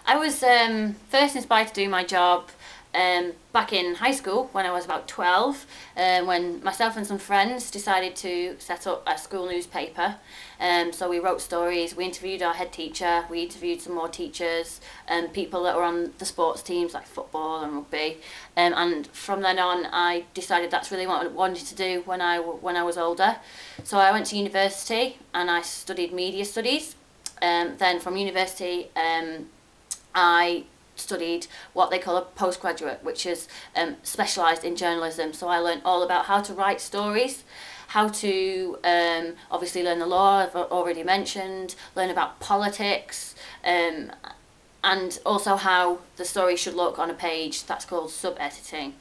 I was first inspired to do my job back in high school when I was about 12, when myself and some friends decided to set up a school newspaper. So we wrote stories, we interviewed our head teacher, we interviewed some more teachers and people that were on the sports teams like football and rugby. And from then on I decided that's really what I wanted to do when I was older. So I went to university and I studied media studies. Then from university I studied what they call a postgraduate, which is specialised in journalism. So I learned all about how to write stories, how to obviously learn the law, I've already mentioned, learn about politics, and also how the story should look on a page. That's called sub-editing.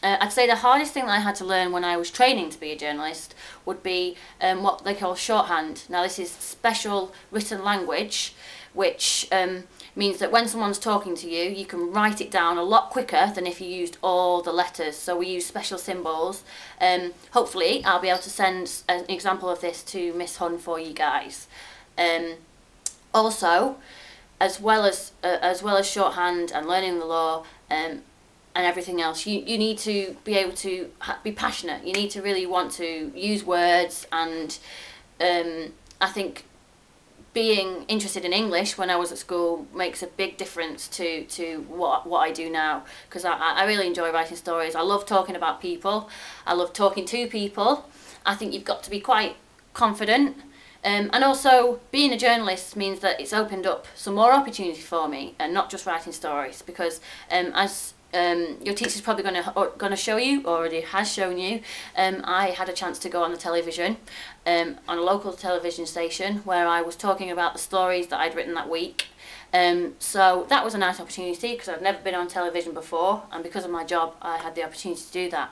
I'd say the hardest thing that I had to learn when I was training to be a journalist would be what they call shorthand. Now this is special written language, which means that when someone's talking to you, you can write it down a lot quicker than if you used all the letters. So we use special symbols. Hopefully I'll be able to send an example of this to Miss Hun for you guys. Also, as well as shorthand and learning the law, and everything else, you need to be able to be passionate. You need to really want to use words, and I think being interested in English when I was at school makes a big difference to what I do now, because I really enjoy writing stories. I love talking about people. I love talking to people. I think you've got to be quite confident. And also, being a journalist means that it's opened up some more opportunities for me, and not just writing stories, because as your teacher's probably going to show you, already has shown you, I had a chance to go on the television, on a local television station, where I was talking about the stories that I'd written that week. So that was a nice opportunity, because I've never been on television before, and because of my job I had the opportunity to do that.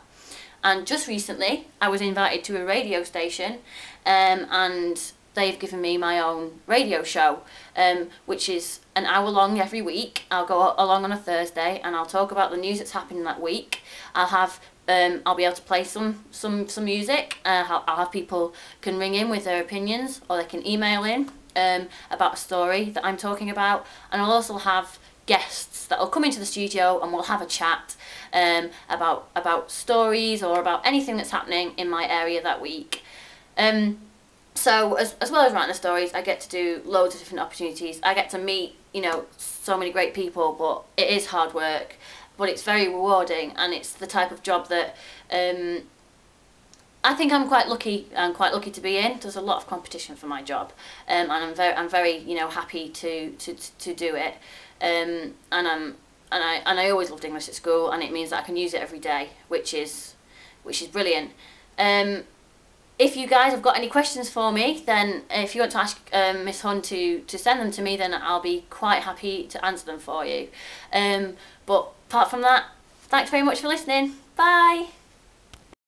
And just recently I was invited to a radio station, and they've given me my own radio show, which is an hour long every week. I'll go along on a Thursday and I'll talk about the news that's happening that week. I'll be able to play some music. I'll have people can ring in with their opinions, or they can email in about a story that I'm talking about, and I'll also have guests that will come into the studio and we'll have a chat about stories or about anything that's happening in my area that week. So as well as writing the stories, I get to do loads of different opportunities. I get to meet, so many great people, but it is hard work, but it's very rewarding, and it's the type of job that I think I'm quite lucky to be in. There's a lot of competition for my job, and I'm very happy to do it. And I always loved English at school, and it means that I can use it every day, which is brilliant. If you guys have got any questions for me, then if you want to ask Miss Hun to send them to me, then I'll be quite happy to answer them for you. But apart from that, thanks very much for listening. Bye!